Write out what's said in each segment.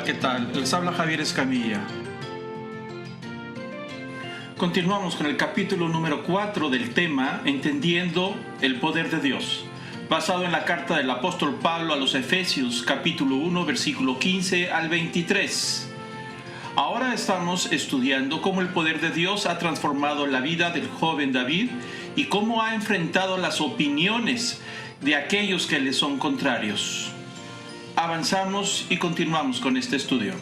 Hola, ¿qué tal? Les habla Javier Escamilla. Continuamos con el capítulo número 4 del tema Entendiendo el poder de Dios, basado en la carta del apóstol Pablo a los Efesios, capítulo 1, versículo 15 al 23. Ahora estamos estudiando cómo el poder de Dios ha transformado la vida del joven David y cómo ha enfrentado las opiniones de aquellos que le son contrarios. Avanzamos y continuamos con este estudio.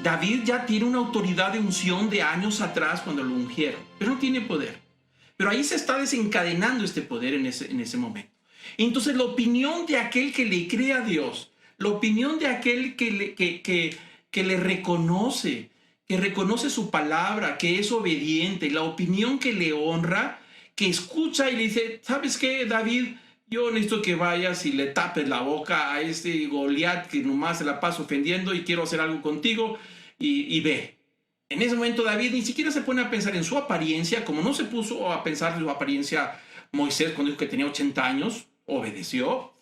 David ya tiene una autoridad de unción de años atrás cuando lo ungieron, pero no tiene poder. Pero ahí se está desencadenando este poder en ese momento. Entonces la opinión de aquel que le cree a Dios, la opinión de aquel que le reconoce, que reconoce su palabra, que es obediente, la opinión que le honra, que escucha y le dice, ¿sabes qué, David? Yo necesito que vayas y le tapes la boca a este Goliat que nomás se la pasa ofendiendo y quiero hacer algo contigo y ve. En ese momento David ni siquiera se pone a pensar en su apariencia, como no se puso a pensar en su apariencia Moisés cuando dijo que tenía 80 años, obedeció.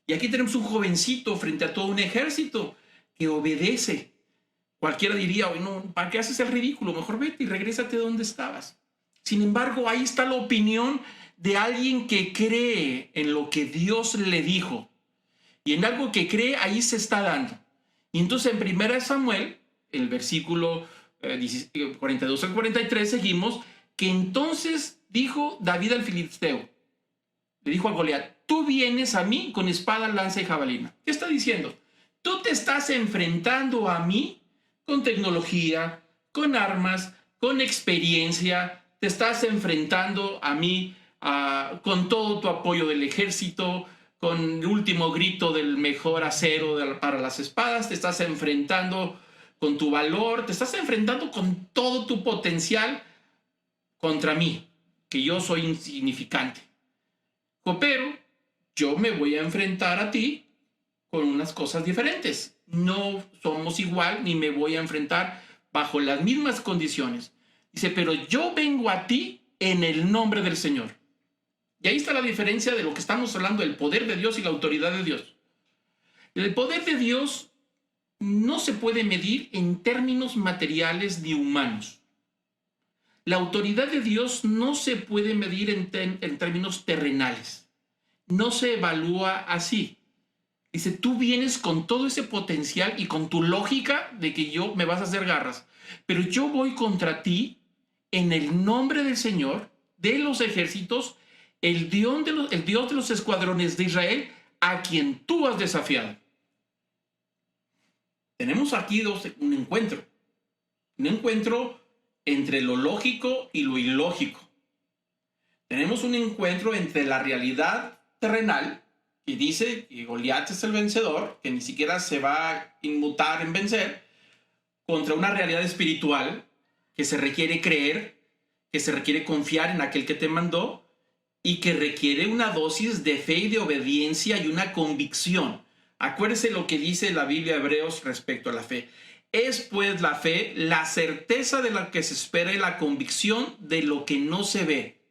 Y aquí tenemos un jovencito frente a todo un ejército que obedece. Cualquiera diría, no, ¿para qué haces el ridículo? Mejor vete y regrésate de donde estabas. Sin embargo, ahí está la opinión de alguien que cree en lo que Dios le dijo. Y en algo que cree, ahí se está dando. Y entonces en 1 Samuel, el versículo 42 al 43, seguimos, que entonces dijo David al filisteo, le dijo a Goliat, tú vienes a mí con espada, lanza y jabalina. ¿Qué está diciendo? Tú te estás enfrentando a mí con tecnología, con armas, con experiencia, te estás enfrentando a mí con todo tu apoyo del ejército, con el último grito del mejor acero para las espadas, te estás enfrentando con tu valor, te estás enfrentando con todo tu potencial contra mí, que yo soy insignificante. Pero yo me voy a enfrentar a ti con unas cosas diferentes. No somos igual ni me voy a enfrentar bajo las mismas condiciones. Dice, pero yo vengo a ti en el nombre del Señor. Y ahí está la diferencia de lo que estamos hablando, del poder de Dios y la autoridad de Dios. El poder de Dios no se puede medir en términos materiales ni humanos. La autoridad de Dios no se puede medir en términos terrenales. No se evalúa así. Dice, tú vienes con todo ese potencial y con tu lógica de que yo me vas a hacer garras. Pero yo voy contra ti en el nombre del Señor, de los ejércitos, el Dios de los escuadrones de Israel, a quien tú has desafiado. Tenemos aquí un encuentro entre lo lógico y lo ilógico. Tenemos un encuentro entre la realidad terrenal, que dice que Goliat es el vencedor, que ni siquiera se va a inmutar en vencer, contra una realidad espiritual que se requiere creer, que se requiere confiar en aquel que te mandó y que requiere una dosis de fe y de obediencia y una convicción. Acuérdese lo que dice la Biblia de Hebreos respecto a la fe. Es pues la fe la certeza de lo que se espera y la convicción de lo que no se ve.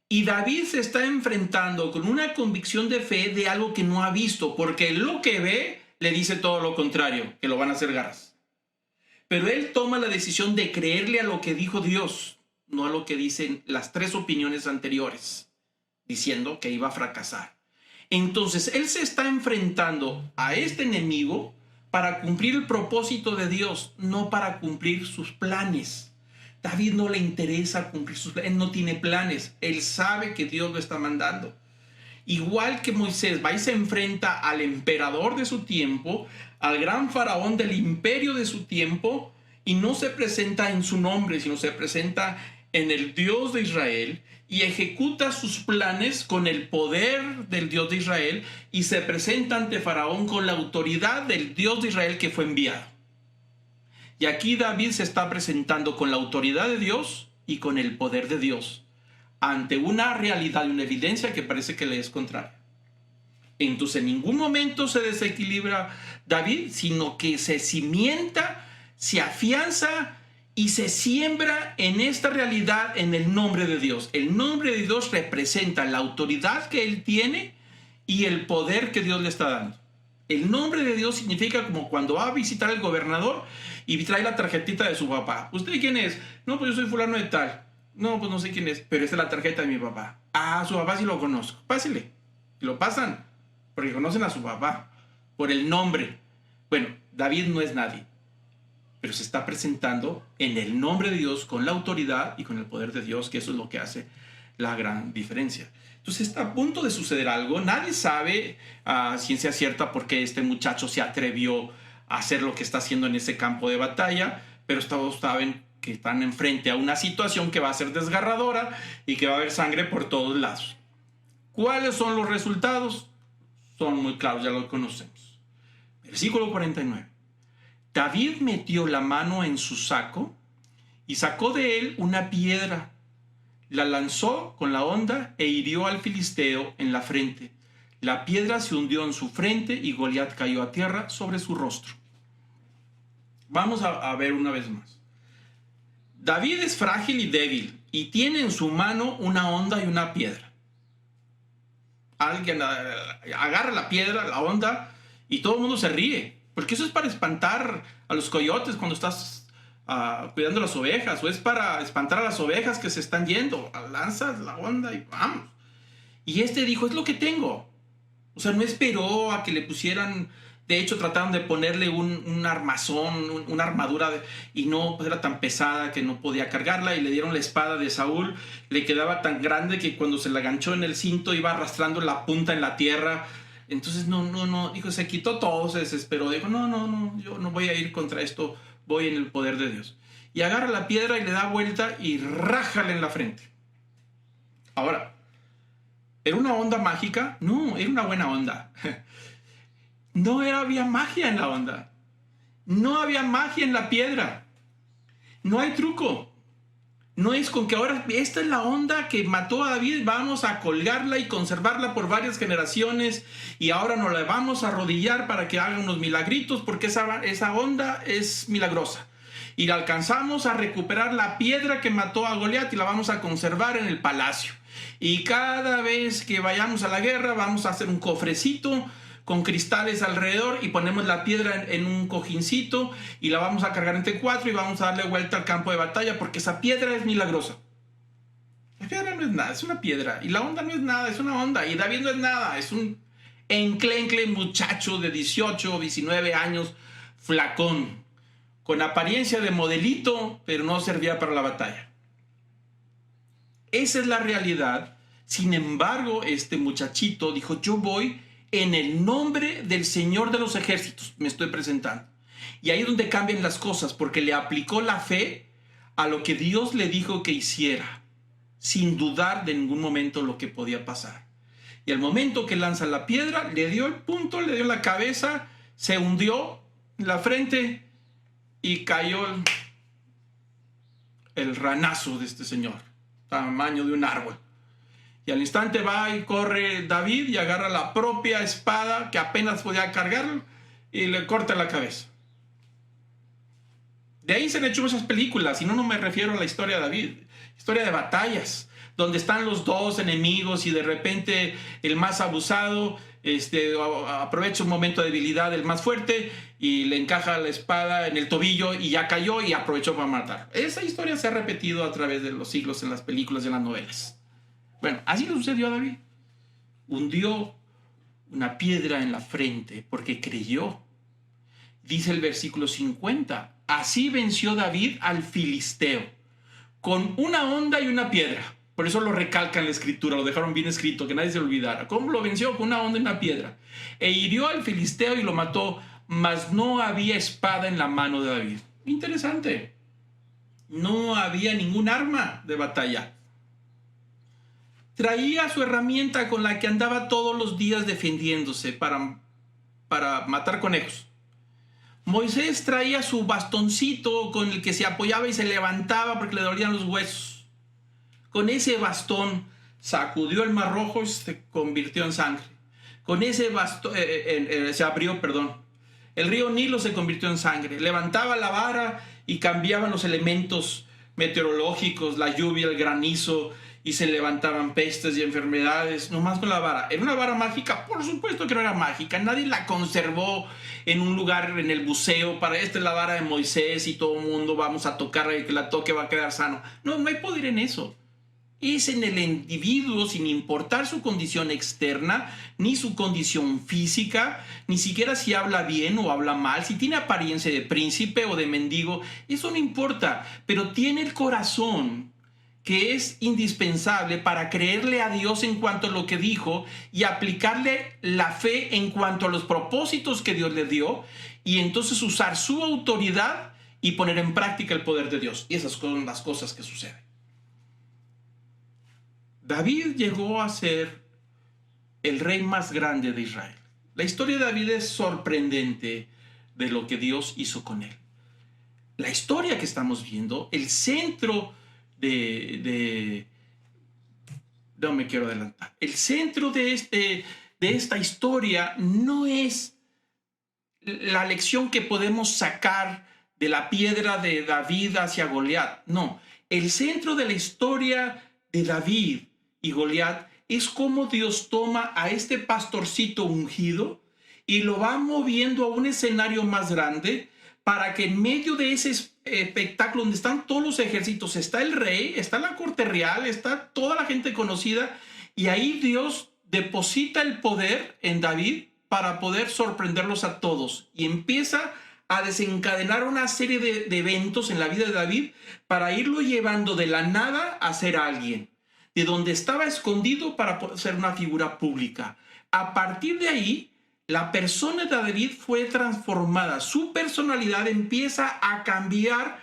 Y David se está enfrentando con una convicción de fe de algo que no ha visto, porque lo que ve le dice todo lo contrario, que lo van a hacer garras. Pero él toma la decisión de creerle a lo que dijo Dios, no a lo que dicen las tres opiniones anteriores, diciendo que iba a fracasar. Entonces él se está enfrentando a este enemigo para cumplir el propósito de Dios, no para cumplir sus planes. David no le interesa cumplir sus planes, él no tiene planes, él sabe que Dios lo está mandando. Igual que Moisés va y se enfrenta al emperador de su tiempo, al gran faraón del imperio de su tiempo, y no se presenta en su nombre, sino se presenta en el Dios de Israel y ejecuta sus planes con el poder del Dios de Israel y se presenta ante Faraón con la autoridad del Dios de Israel que fue enviado. Y aquí David se está presentando con la autoridad de Dios y con el poder de Dios ante una realidad y una evidencia que parece que le es contraria. Entonces en ningún momento se desequilibra David, sino que se cimienta, se afianza y se siembra en esta realidad en el nombre de Dios. El nombre de Dios representa la autoridad que él tiene y el poder que Dios le está dando. El nombre de Dios significa como cuando va a visitar al gobernador y trae la tarjetita de su papá. ¿Usted quién es? No, pues yo soy fulano de tal. No, pues no sé quién es, pero esta es la tarjeta de mi papá. Ah, su papá sí lo conozco. Pásele. Y lo pasan porque conocen a su papá por el nombre. Bueno, David no es nadie, pero se está presentando en el nombre de Dios, con la autoridad y con el poder de Dios, que eso es lo que hace la gran diferencia. Entonces está a punto de suceder algo. Nadie sabe a ciencia cierta por qué este muchacho se atrevió a hacer lo que está haciendo en ese campo de batalla, pero todos saben que están enfrente a una situación que va a ser desgarradora y que va a haber sangre por todos lados. ¿Cuáles son los resultados? Son muy claros, ya los conocemos. Versículo 49. David metió la mano en su saco y sacó de él una piedra. La lanzó con la honda e hirió al filisteo en la frente. La piedra se hundió en su frente y Goliat cayó a tierra sobre su rostro. Vamos a ver una vez más. David es frágil y débil y tiene en su mano una honda y una piedra. Alguien agarra la piedra, la honda, y todo el mundo se ríe, porque eso es para espantar a los coyotes cuando estás cuidando las ovejas, o es para espantar a las ovejas que se están yendo. Lanzas la honda y vamos. Y este dijo, es lo que tengo. O sea, no esperó a que le pusieran. De hecho, trataron de ponerle un armazón, una armadura, y no, pues era tan pesada que no podía cargarla, y le dieron la espada de Saúl. Le quedaba tan grande que cuando se la ganchó en el cinto iba arrastrando la punta en la tierra. Entonces no, dijo, se quitó todo, se desesperó, dijo, no, yo no voy a ir contra esto, voy en el poder de Dios. Y agarra la piedra y le da vuelta y rájale en la frente. Ahora, ¿era una onda mágica? No, era una buena onda. No había magia en la onda. No había magia en la piedra. No hay truco. No es con que ahora esta es la onda que mató a David, vamos a colgarla y conservarla por varias generaciones y ahora nos la vamos a arrodillar para que haga unos milagritos porque esa onda es milagrosa. Y alcanzamos a recuperar la piedra que mató a Goliat y la vamos a conservar en el palacio. Y cada vez que vayamos a la guerra vamos a hacer un cofrecito con cristales alrededor y ponemos la piedra en un cojincito y la vamos a cargar entre 4 y vamos a darle vuelta al campo de batalla porque esa piedra es milagrosa. La piedra no es nada, es una piedra. Y la onda no es nada, es una onda. Y David no es nada, es un enclencle muchacho de 18 o 19 años, flacón, con apariencia de modelito, pero no servía para la batalla. Esa es la realidad. Sin embargo, este muchachito dijo, yo voy en el nombre del Señor de los ejércitos, me estoy presentando. Y ahí es donde cambian las cosas, porque le aplicó la fe a lo que Dios le dijo que hiciera, sin dudar de ningún momento lo que podía pasar. Y al momento que lanza la piedra, le dio el punto, le dio la cabeza, se hundió en la frente y cayó el ranazo de este señor, tamaño de un árbol. Y al instante va y corre David y agarra la propia espada que apenas podía cargar y le corta la cabeza. De ahí se han hecho muchas películas, y no me refiero a la historia de David, historia de batallas, donde están los dos enemigos y de repente el más abusado aprovecha un momento de debilidad del más fuerte y le encaja la espada en el tobillo y ya cayó y aprovechó para matar. Esa historia se ha repetido a través de los siglos en las películas y en las novelas. Bueno, así le sucedió a David. Hundió una piedra en la frente porque creyó. Dice el versículo 50, así venció David al filisteo, con una honda y una piedra. Por eso lo recalca en la escritura, lo dejaron bien escrito, que nadie se olvidara. ¿Cómo lo venció? Con una honda y una piedra. E hirió al filisteo y lo mató, mas no había espada en la mano de David. Interesante. No había ningún arma de batalla. Traía su herramienta con la que andaba todos los días defendiéndose para matar conejos. Moisés traía su bastoncito con el que se apoyaba y se levantaba porque le dolían los huesos. Con ese bastón sacudió el mar rojo y se convirtió en sangre. Con ese bastón se abrió, perdón. El río Nilo se convirtió en sangre. Levantaba la vara y cambiaban los elementos meteorológicos, la lluvia, el granizo, y se levantaban pestes y enfermedades, nomás con la vara. ¿Era una vara mágica? Por supuesto que no era mágica. Nadie la conservó en un lugar en el buceo para esta es la vara de Moisés y todo el mundo vamos a tocarla y que la toque va a quedar sano. No, no hay poder en eso. Es en el individuo, sin importar su condición externa, ni su condición física, ni siquiera si habla bien o habla mal, si tiene apariencia de príncipe o de mendigo, eso no importa, pero tiene el corazón que es indispensable para creerle a Dios en cuanto a lo que dijo y aplicarle la fe en cuanto a los propósitos que Dios le dio y entonces usar su autoridad y poner en práctica el poder de Dios. Y esas son las cosas que suceden. David llegó a ser el rey más grande de Israel. La historia de David es sorprendente de lo que Dios hizo con él. La historia que estamos viendo, el centro no me quiero adelantar. El centro de esta historia no es la lección que podemos sacar de la piedra de David hacia Goliat. No, el centro de la historia de David y Goliat es cómo Dios toma a este pastorcito ungido y lo va moviendo a un escenario más grande para que en medio de ese espectáculo donde están todos los ejércitos, está el rey, está la corte real, está toda la gente conocida y ahí Dios deposita el poder en David para poder sorprenderlos a todos y empieza a desencadenar una serie de eventos en la vida de David para irlo llevando de la nada a ser alguien, de donde estaba escondido para ser una figura pública. A partir de ahí, la persona de David fue transformada. Su personalidad empieza a cambiar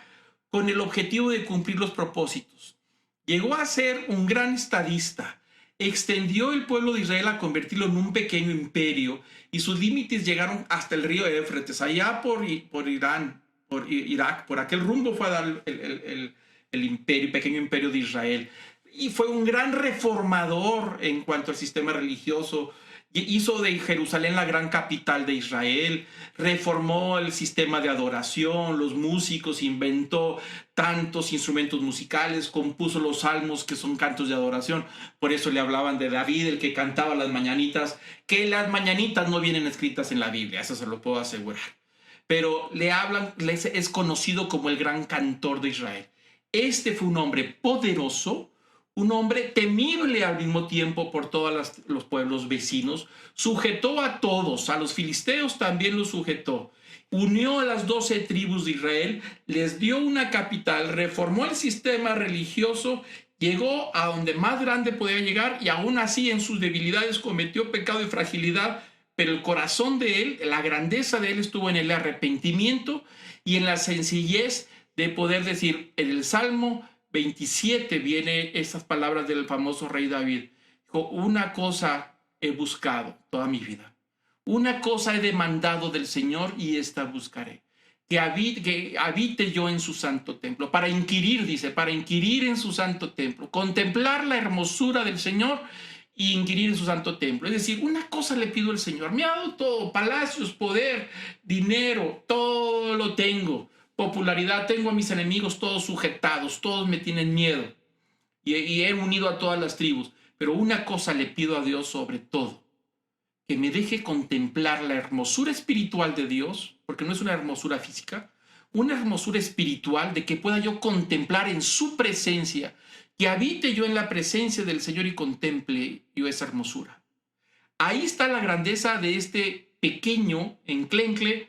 con el objetivo de cumplir los propósitos. Llegó a ser un gran estadista. Extendió el pueblo de Israel a convertirlo en un pequeño imperio y sus límites llegaron hasta el río Éufrates, allá por Irán, por Irak, por aquel rumbo fue a dar el pequeño imperio de Israel. Y fue un gran reformador en cuanto al sistema religioso. Hizo de Jerusalén la gran capital de Israel, reformó el sistema de adoración, los músicos, inventó tantos instrumentos musicales, compuso los salmos que son cantos de adoración. Por eso le hablaban de David, el que cantaba las mañanitas, que las mañanitas no vienen escritas en la Biblia, eso se lo puedo asegurar. Pero es conocido como el gran cantor de Israel. Este fue un hombre poderoso, un hombre temible al mismo tiempo por todos los pueblos vecinos. Sujetó a todos, a los filisteos también los sujetó. Unió a las 12 tribus de Israel, les dio una capital, reformó el sistema religioso, llegó a donde más grande podía llegar y aún así en sus debilidades cometió pecado y fragilidad, pero el corazón de él, la grandeza de él estuvo en el arrepentimiento y en la sencillez de poder decir en el Salmo 27 viene esas palabras del famoso rey David. Dijo, una cosa he buscado toda mi vida. Una cosa he demandado del Señor y esta buscaré. Que habite yo en su santo templo. Para inquirir, dice, para inquirir en su santo templo. Contemplar la hermosura del Señor y inquirir en su santo templo. Es decir, una cosa le pido al Señor. Me ha dado todo, palacios, poder, dinero, todo lo tengo. Popularidad, tengo a mis enemigos todos sujetados, todos me tienen miedo y he unido a todas las tribus, pero una cosa le pido a Dios sobre todo, que me deje contemplar la hermosura espiritual de Dios, porque no es una hermosura física, una hermosura espiritual de que pueda yo contemplar en su presencia, que habite yo en la presencia del Señor y contemple yo esa hermosura. Ahí está la grandeza de este pequeño enclencle,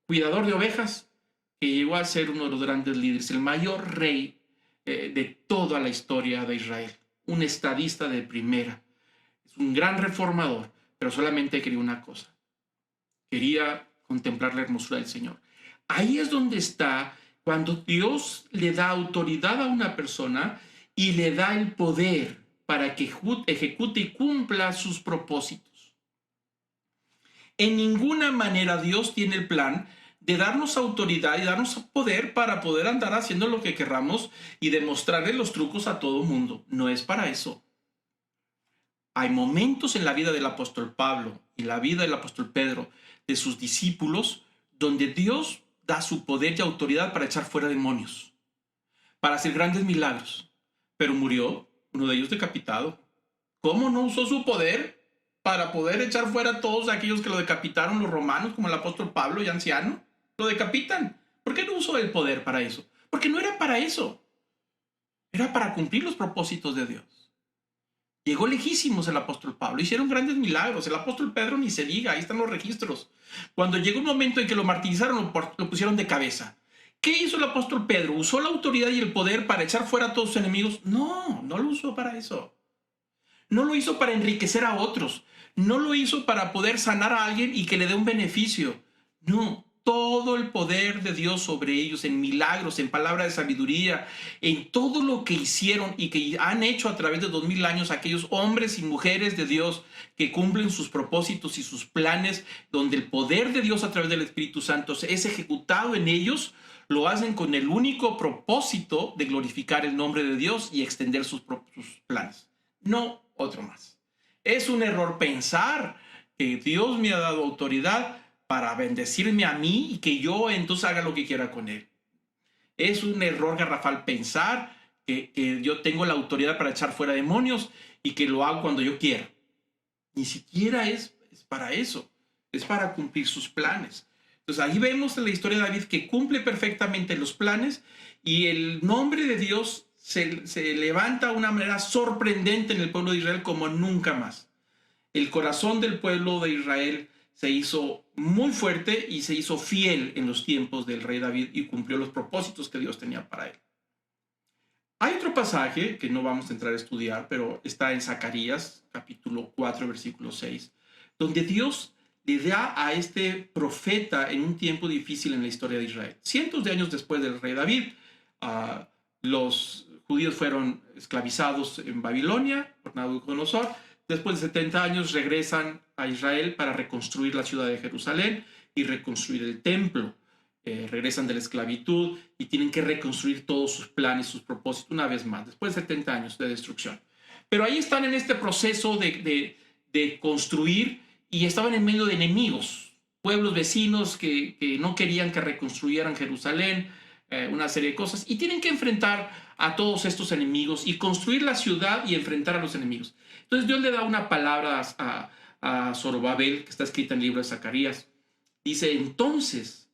cuidador de ovejas, que llegó a ser uno de los grandes líderes, el mayor rey de toda la historia de Israel, un estadista de primera, es un gran reformador, pero solamente quería una cosa, quería contemplar la hermosura del Señor. Ahí es donde está cuando Dios le da autoridad a una persona y le da el poder para que ejecute y cumpla sus propósitos. En ninguna manera Dios tiene el plan de darnos autoridad y darnos poder para poder andar haciendo lo que querramos y demostrarle los trucos a todo mundo. No es para eso. Hay momentos en la vida del apóstol Pablo y la vida del apóstol Pedro, de sus discípulos, donde Dios da su poder y autoridad para echar fuera demonios, para hacer grandes milagros. Pero murió uno de ellos decapitado. ¿Cómo no usó su poder para poder echar fuera a todos aquellos que lo decapitaron los romanos, como el apóstol Pablo, ya anciano? Lo decapitan. ¿Por qué no usó el poder para eso? Porque no era para eso. Era para cumplir los propósitos de Dios. Llegó lejísimos el apóstol Pablo. Hicieron grandes milagros. El apóstol Pedro ni se diga. Ahí están los registros. Cuando llegó un momento en que lo martirizaron, lo pusieron de cabeza. ¿Qué hizo el apóstol Pedro? ¿Usó la autoridad y el poder para echar fuera a todos sus enemigos? No, no lo usó para eso. No lo hizo para enriquecer a otros. No lo hizo para poder sanar a alguien y que le dé un beneficio. No, todo el poder de Dios sobre ellos, en milagros, en palabra de sabiduría, en todo lo que hicieron y que han hecho a través de 2000 años aquellos hombres y mujeres de Dios que cumplen sus propósitos y sus planes, donde el poder de Dios a través del Espíritu Santo es ejecutado en ellos. Lo hacen con el único propósito de glorificar el nombre de Dios y extender sus planes. No otro más. Es un error pensar que Dios me ha dado autoridad para bendecirme a mí y que yo entonces haga lo que quiera con él. Es un error garrafal pensar que yo tengo la autoridad para echar fuera demonios y que lo hago cuando yo quiera. Ni siquiera es para eso. Es para cumplir sus planes. Entonces ahí vemos en la historia de David que cumple perfectamente los planes y el nombre de Dios se levanta de una manera sorprendente en el pueblo de Israel como nunca más. El corazón del pueblo de Israel se hizo muy fuerte y se hizo fiel en los tiempos del rey David y cumplió los propósitos que Dios tenía para él. Hay otro pasaje que no vamos a entrar a estudiar, pero está en Zacarías, capítulo 4, versículo 6, donde Dios le da a este profeta en un tiempo difícil en la historia de Israel. Cientos de años después del rey David, los judíos fueron esclavizados en Babilonia por Nabucodonosor. Después de 70 años regresan a Israel para reconstruir la ciudad de Jerusalén y reconstruir el templo. Regresan de la esclavitud y tienen que reconstruir todos sus planes, sus propósitos una vez más, después de 70 años de destrucción. Pero ahí están en este proceso de construir y estaban en medio de enemigos, pueblos vecinos que no querían que reconstruyeran Jerusalén, una serie de cosas, y tienen que enfrentar a todos estos enemigos y construir la ciudad y enfrentar a los enemigos. Entonces Dios le da una palabra a Zorobabel, que está escrita en el libro de Zacarías. Dice, entonces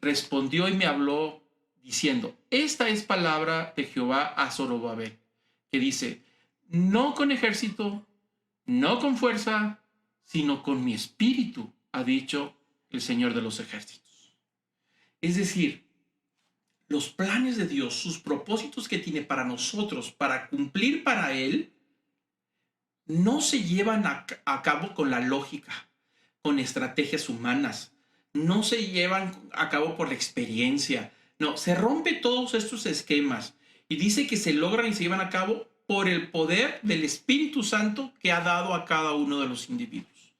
respondió y me habló diciendo, esta es palabra de Jehová a Zorobabel, que dice, no con ejército, no con fuerza, sino con mi espíritu, ha dicho el Señor de los ejércitos. Es decir, los planes de Dios, sus propósitos que tiene para nosotros, para cumplir para Él, no se llevan a cabo con la lógica, con estrategias humanas, no se llevan a cabo por la experiencia, no, se rompe todos estos esquemas y dice que se logran y se llevan a cabo por el poder del Espíritu Santo que ha dado a cada uno de los individuos.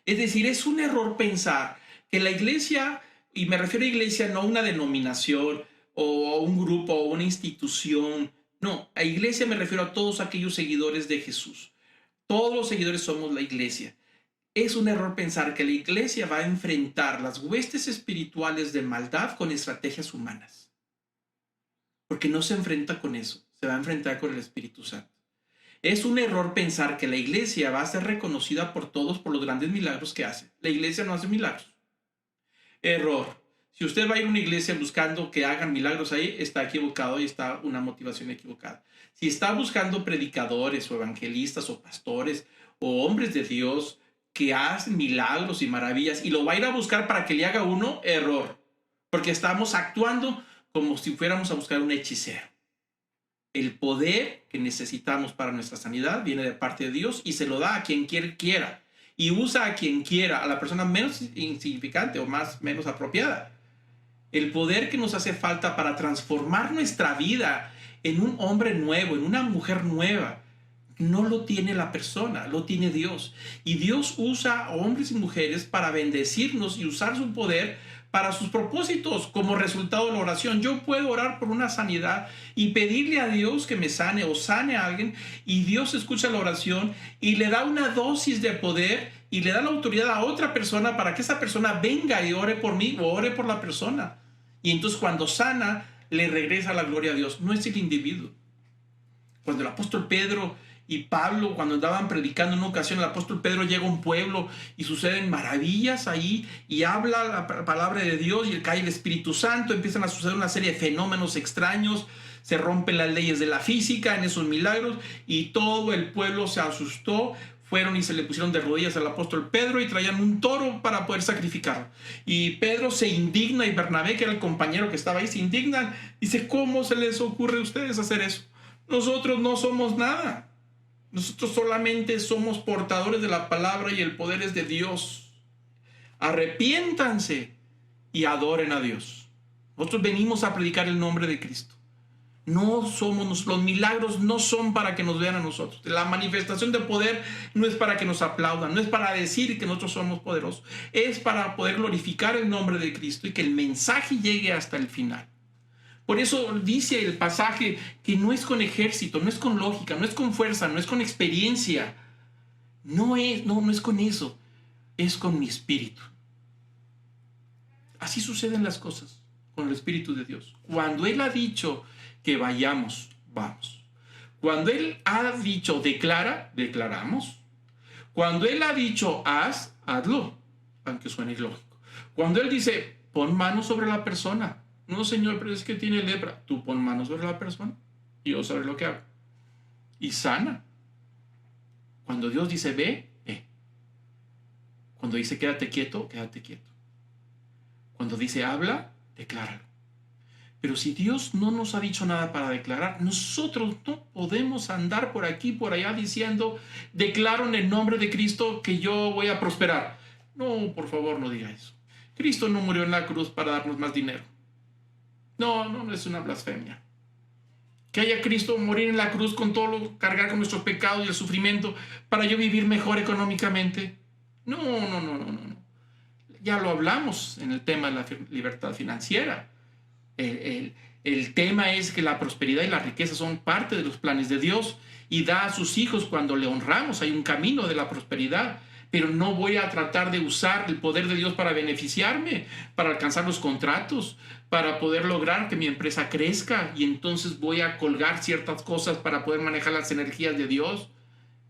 Es decir, es un error pensar que la iglesia, y me refiero a iglesia no a una denominación o a un grupo o una institución, no, a iglesia me refiero a todos aquellos seguidores de Jesús. Todos los seguidores somos la iglesia. Es un error pensar que la iglesia va a enfrentar las huestes espirituales de maldad con estrategias humanas. Porque no se enfrenta con eso, se va a enfrentar con el Espíritu Santo. Es un error pensar que la iglesia va a ser reconocida por todos por los grandes milagros que hace. La iglesia no hace milagros. Error. Si usted va a ir a una iglesia buscando que hagan milagros ahí, está equivocado y está una motivación equivocada. Si está buscando predicadores o evangelistas o pastores o hombres de Dios que hacen milagros y maravillas y lo va a ir a buscar para que le haga uno, error. Porque estamos actuando como si fuéramos a buscar un hechicero. El poder que necesitamos para nuestra sanidad viene de parte de Dios y se lo da a quien quiera. Y usa a quien quiera, a la persona menos insignificante o menos apropiada. El poder que nos hace falta para transformar nuestra vida en un hombre nuevo, en una mujer nueva, no lo tiene la persona, lo tiene Dios. Y Dios usa a hombres y mujeres para bendecirnos y usar su poder para sus propósitos como resultado de la oración. Yo puedo orar por una sanidad y pedirle a Dios que me sane o sane a alguien, y Dios escucha la oración y le da una dosis de poder y le da la autoridad a otra persona para que esa persona venga y ore por mí o ore por la persona. Y entonces cuando sana, le regresa la gloria a Dios. No es el individuo. Cuando el apóstol Pedro y Pablo, cuando andaban predicando en una ocasión, el apóstol Pedro llega a un pueblo y suceden maravillas ahí y habla la palabra de Dios y cae el Espíritu Santo, empiezan a suceder una serie de fenómenos extraños, se rompen las leyes de la física en esos milagros y todo el pueblo se asustó. Fueron y se le pusieron de rodillas al apóstol Pedro y traían un toro para poder sacrificarlo. Y Pedro se indigna y Bernabé, que era el compañero que estaba ahí, se indignan. Dice, ¿cómo se les ocurre a ustedes hacer eso? Nosotros no somos nada. Nosotros solamente somos portadores de la palabra y el poder es de Dios. Arrepiéntanse y adoren a Dios. Nosotros venimos a predicar el nombre de Cristo. No somos, los milagros no son para que nos vean a nosotros. La manifestación de poder no es para que nos aplaudan, no es para decir que nosotros somos poderosos. Es para poder glorificar el nombre de Cristo y que el mensaje llegue hasta el final. Por eso dice el pasaje que no es con ejército, no es con lógica, no es con fuerza, no es con experiencia. No es con eso. Es con mi espíritu. Así suceden las cosas con el Espíritu de Dios. Cuando Él ha dicho que vayamos, vamos. Cuando Él ha dicho declara, declaramos. Cuando Él ha dicho haz, hazlo, aunque suene ilógico. Cuando Él dice pon manos sobre la persona, no Señor, pero es que tiene lepra, tú pon manos sobre la persona y yo sabré lo que hago. Y sana. Cuando Dios dice ve, ve. Cuando dice quédate quieto, quédate quieto. Cuando dice habla, decláralo. Pero si Dios no nos ha dicho nada para declarar, nosotros no podemos andar por aquí, por allá diciendo, declaro en el nombre de Cristo que yo voy a prosperar. No, por favor, no diga eso. Cristo no murió en la cruz para darnos más dinero. No es una blasfemia. Que haya Cristo morir en la cruz con todo lo, cargar con nuestros pecados y el sufrimiento para yo vivir mejor económicamente. No. Ya lo hablamos en el tema de la libertad financiera. El tema es que la prosperidad y la riqueza son parte de los planes de Dios y da a sus hijos cuando le honramos. Hay un camino de la prosperidad, pero no voy a tratar de usar el poder de Dios para beneficiarme, para alcanzar los contratos, para poder lograr que mi empresa crezca y entonces voy a colgar ciertas cosas para poder manejar las energías de Dios.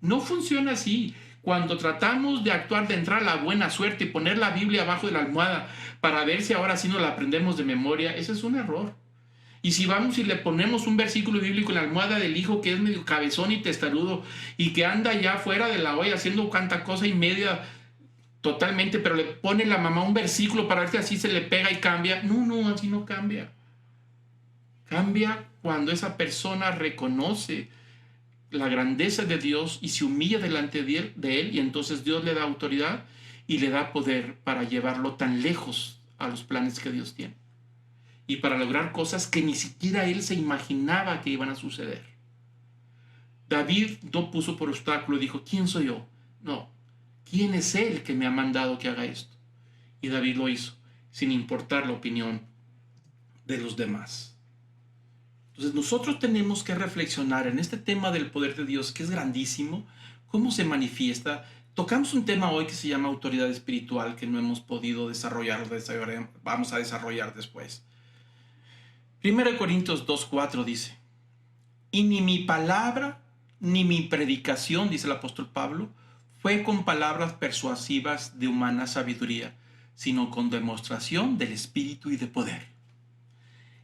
No funciona así. Cuando tratamos de actuar, de entrar a la buena suerte y poner la Biblia abajo de la almohada para ver si ahora sí nos la aprendemos de memoria, ese es un error. Y si vamos y le ponemos un versículo bíblico en la almohada del hijo que es medio cabezón y testarudo y que anda ya fuera de la olla haciendo cuanta cosa y media totalmente, pero le pone la mamá un versículo para ver si así se le pega y cambia. No, así no cambia. Cambia cuando esa persona reconoce la grandeza de Dios y se humilla delante de él y entonces Dios le da autoridad y le da poder para llevarlo tan lejos a los planes que Dios tiene y para lograr cosas que ni siquiera él se imaginaba que iban a suceder. David no puso por obstáculo y dijo, ¿quién soy yo? No, ¿quién es él que me ha mandado que haga esto? Y David lo hizo sin importar la opinión de los demás. Entonces nosotros tenemos que reflexionar en este tema del poder de Dios, que es grandísimo, cómo se manifiesta. Tocamos un tema hoy que se llama autoridad espiritual, que no hemos podido desarrollar, vamos a desarrollar después. 1 Corintios 2:4 dice, y ni mi palabra ni mi predicación, dice el apóstol Pablo, fue con palabras persuasivas de humana sabiduría, sino con demostración del Espíritu y de poder.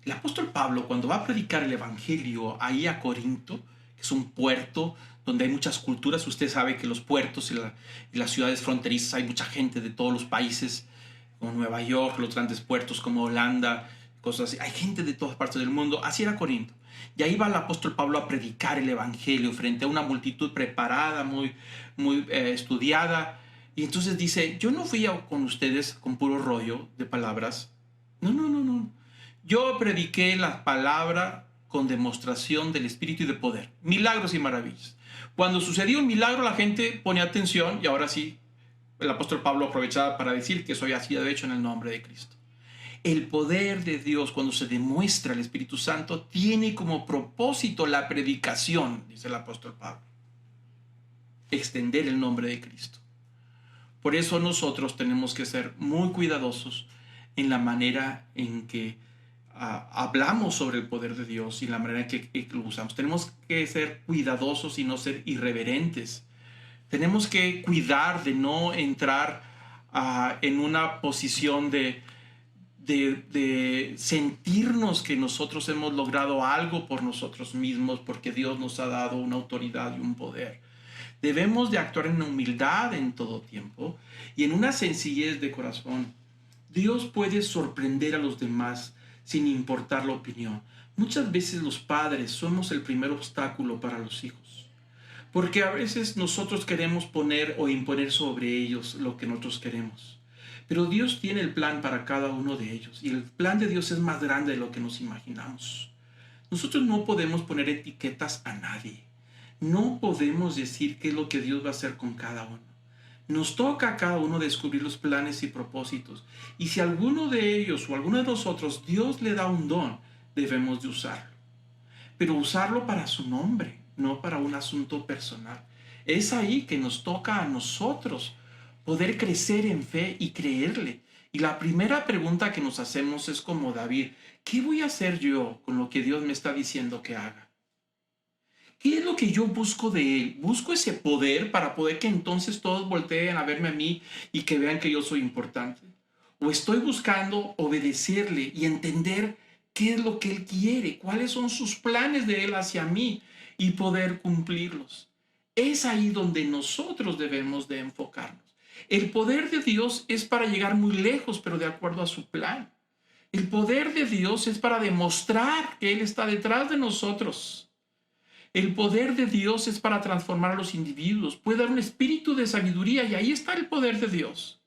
El apóstol Pablo, cuando va a predicar el evangelio ahí a Corinto, que es un puerto donde hay muchas culturas, usted sabe que los puertos y las ciudades fronterizas hay mucha gente de todos los países, como Nueva York, los grandes puertos como Holanda, cosas así. Hay gente de todas partes del mundo. Así era Corinto. Y ahí va el apóstol Pablo a predicar el evangelio frente a una multitud preparada, muy estudiada. Y entonces dice, yo no fui con ustedes con puro rollo de palabras. No. Yo prediqué la palabra con demostración del Espíritu y de poder. Milagros y maravillas. Cuando sucedió un milagro, la gente ponía atención y ahora sí, el apóstol Pablo aprovechaba para decir que eso había sido hecho en el nombre de Cristo. El poder de Dios, cuando se demuestra el Espíritu Santo, tiene como propósito la predicación, dice el apóstol Pablo. Extender el nombre de Cristo. Por eso nosotros tenemos que ser muy cuidadosos en la manera en que hablamos sobre el poder de Dios y la manera en que lo usamos. Tenemos que ser cuidadosos y no ser irreverentes. Tenemos que cuidar de no entrar en una posición de sentirnos que nosotros hemos logrado algo por nosotros mismos porque Dios nos ha dado una autoridad y un poder. Debemos de actuar en humildad en todo tiempo y en una sencillez de corazón. Dios puede sorprender a los demás sin importar la opinión. Muchas veces los padres somos el primer obstáculo para los hijos, porque a veces nosotros queremos poner o imponer sobre ellos lo que nosotros queremos. Pero Dios tiene el plan para cada uno de ellos y el plan de Dios es más grande de lo que nos imaginamos. Nosotros no podemos poner etiquetas a nadie. No podemos decir qué es lo que Dios va a hacer con cada uno. Nos toca a cada uno descubrir los planes y propósitos. Y si alguno de ellos o alguno de nosotros Dios le da un don, debemos de usarlo. Pero usarlo para su nombre, no para un asunto personal. Es ahí que nos toca a nosotros poder crecer en fe y creerle. Y la primera pregunta que nos hacemos es como David: ¿qué voy a hacer yo con lo que Dios me está diciendo que haga? ¿Qué es lo que yo busco de Él? ¿Busco ese poder para poder que entonces todos volteen a verme a mí y que vean que yo soy importante? ¿O estoy buscando obedecerle y entender qué es lo que Él quiere? ¿Cuáles son sus planes de Él hacia mí y poder cumplirlos? Es ahí donde nosotros debemos de enfocarnos. El poder de Dios es para llegar muy lejos, pero de acuerdo a su plan. El poder de Dios es para demostrar que Él está detrás de nosotros. El poder de Dios es para transformar a los individuos. Puede dar un espíritu de sabiduría y ahí está el poder de Dios.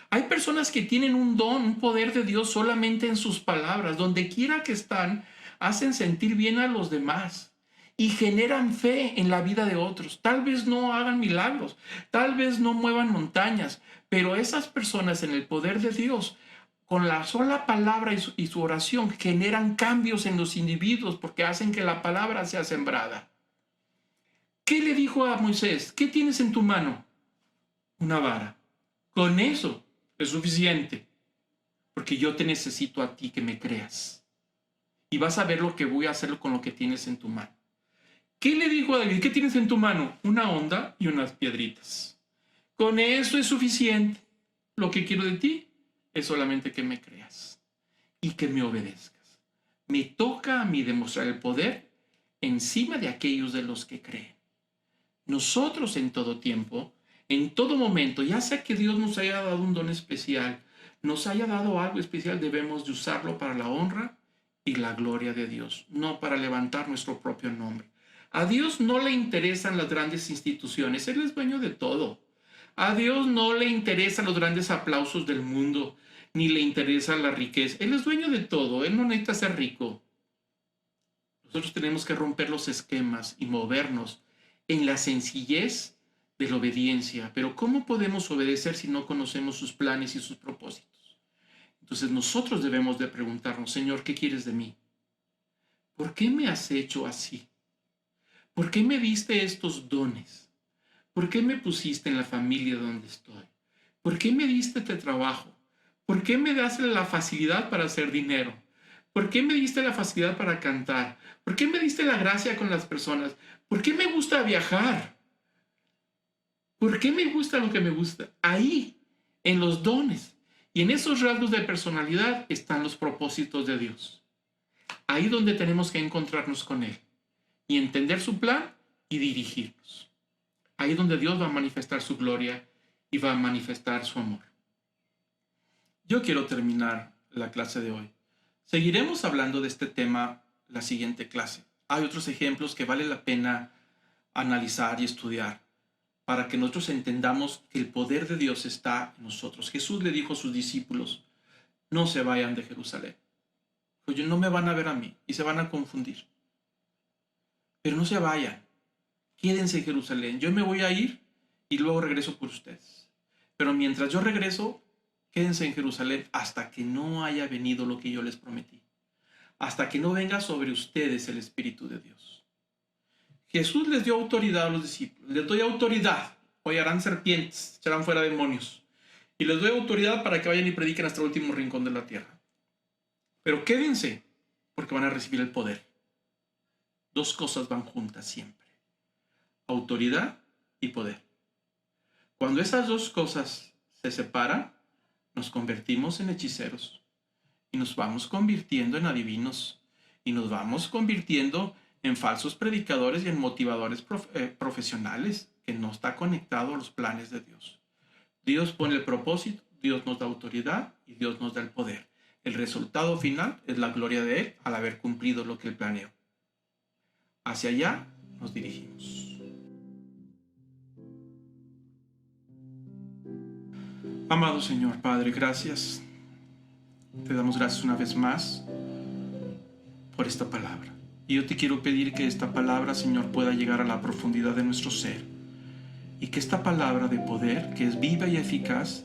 Hay personas que tienen un don, un poder de Dios solamente en sus palabras. Donde quiera que están, hacen sentir bien a los demás y generan fe en la vida de otros. Tal vez no hagan milagros, tal vez no muevan montañas, pero esas personas en el poder de Dios, con la sola palabra y su oración, generan cambios en los individuos porque hacen que la palabra sea sembrada. ¿Qué le dijo a Moisés? ¿Qué tienes en tu mano? Una vara. Con eso es suficiente, porque yo te necesito a ti que me creas. Y vas a ver lo que voy a hacer con lo que tienes en tu mano. ¿Qué le dijo a David? ¿Qué tienes en tu mano? Una honda y unas piedritas. Con eso es suficiente. Lo que quiero de ti es solamente que me creas y que me obedezcas. Me toca a mí demostrar el poder encima de aquellos de los que creen. Nosotros en todo tiempo, en todo momento, ya sea que Dios nos haya dado un don especial, nos haya dado algo especial, debemos de usarlo para la honra y la gloria de Dios, no para levantar nuestro propio nombre. A Dios no le interesan las grandes instituciones, Él es dueño de todo. A Dios no le interesan los grandes aplausos del mundo, ni le interesa la riqueza. Él es dueño de todo, Él no necesita ser rico. Nosotros tenemos que romper los esquemas y movernos en la sencillez de la obediencia. Pero ¿cómo podemos obedecer si no conocemos sus planes y sus propósitos? Entonces nosotros debemos de preguntarnos: Señor, ¿qué quieres de mí? ¿Por qué me has hecho así? ¿Por qué me diste estos dones? ¿Por qué me pusiste en la familia donde estoy? ¿Por qué me diste este trabajo? ¿Por qué me das la facilidad para hacer dinero? ¿Por qué me diste la facilidad para cantar? ¿Por qué me diste la gracia con las personas? ¿Por qué me gusta viajar? ¿Por qué me gusta lo que me gusta? Ahí, en los dones y en esos rasgos de personalidad están los propósitos de Dios. Ahí donde tenemos que encontrarnos con Él y entender su plan y dirigirnos. Ahí donde Dios va a manifestar su gloria y va a manifestar su amor. Yo quiero terminar la clase de hoy. Seguiremos hablando de este tema la siguiente clase. Hay otros ejemplos que vale la pena analizar y estudiar para que nosotros entendamos que el poder de Dios está en nosotros. Jesús le dijo a sus discípulos: no se vayan de Jerusalén. Oye, no me van a ver a mí y se van a confundir. Pero no se vayan. Quédense en Jerusalén. Yo me voy a ir y luego regreso por ustedes. Pero mientras yo regreso, Quédense en Jerusalén hasta que no haya venido lo que yo les prometí, hasta que no venga sobre ustedes el Espíritu de Dios. Jesús les dio autoridad a los discípulos. Les doy autoridad. Hollarán serpientes, echarán fuera demonios. Y les doy autoridad para que vayan y prediquen hasta el último rincón de la tierra. Pero quédense, porque van a recibir el poder. Dos cosas van juntas siempre: autoridad y poder. Cuando esas dos cosas se separan, nos convertimos en hechiceros y nos vamos convirtiendo en adivinos y nos vamos convirtiendo en falsos predicadores y en motivadores profesionales, que no está conectado a los planes de Dios. Dios pone el propósito, Dios nos da autoridad y Dios nos da el poder. El resultado final es la gloria de Él al haber cumplido lo que Él planeó. Hacia allá nos dirigimos. Amado Señor Padre, gracias. Te damos gracias una vez más por esta palabra. Y yo te quiero pedir que esta palabra, Señor, pueda llegar a la profundidad de nuestro ser. Y que esta palabra de poder, que es viva y eficaz,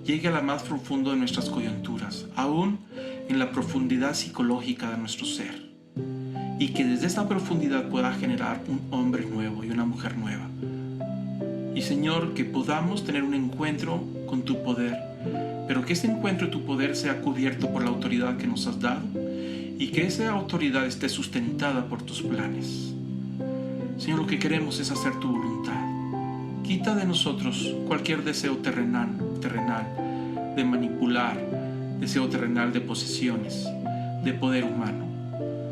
llegue a la más profundo de nuestras coyunturas, aún en la profundidad psicológica de nuestro ser. Y que desde esta profundidad pueda generar un hombre nuevo y una mujer nueva. Y Señor, que podamos tener un encuentro con tu poder, pero que ese encuentro de tu poder sea cubierto por la autoridad que nos has dado y que esa autoridad esté sustentada por tus planes. Señor, lo que queremos es hacer tu voluntad. Quita de nosotros cualquier deseo terrenal de manipular, deseo terrenal de posesiones, de poder humano.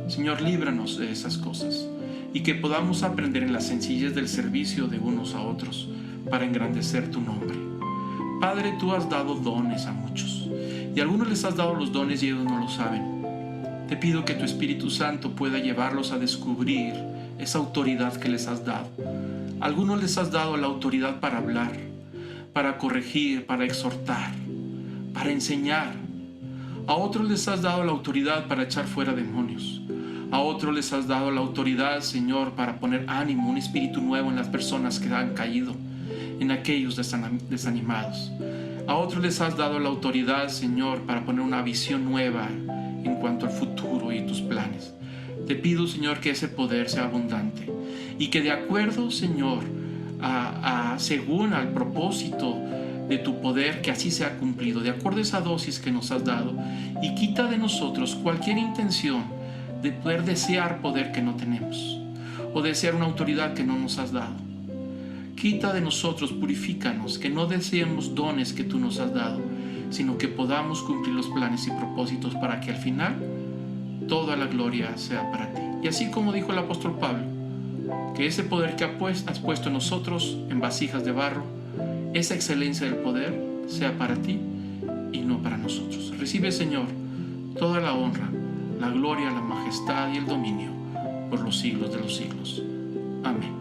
Señor, líbranos de esas cosas y que podamos aprender en la sencillez del servicio de unos a otros para engrandecer tu nombre. Padre, tú has dado dones a muchos y a algunos les has dado los dones y ellos no lo saben. Te pido que tu Espíritu Santo pueda llevarlos a descubrir esa autoridad que les has dado. A algunos les has dado la autoridad para hablar, para corregir, para exhortar, para enseñar. A otros les has dado la autoridad para echar fuera demonios. A otros les has dado la autoridad, Señor, para poner ánimo, un espíritu nuevo en las personas que han caído, en aquellos desanimados. A otros les has dado la autoridad, Señor, para poner una visión nueva en cuanto al futuro y tus planes. Te pido, Señor, que ese poder sea abundante y que de acuerdo, Señor, según al propósito de tu poder, que así sea cumplido, de acuerdo a esa dosis que nos has dado, y quita de nosotros cualquier intención de poder desear poder que no tenemos o desear una autoridad que no nos has dado. Quita de nosotros, purifícanos, que no deseemos dones que tú nos has dado, sino que podamos cumplir los planes y propósitos para que al final toda la gloria sea para ti. Y así como dijo el apóstol Pablo, que ese poder que has puesto en nosotros en vasijas de barro, esa excelencia del poder sea para ti y no para nosotros. Recibe, Señor, toda la honra, la gloria, la majestad y el dominio por los siglos de los siglos. Amén.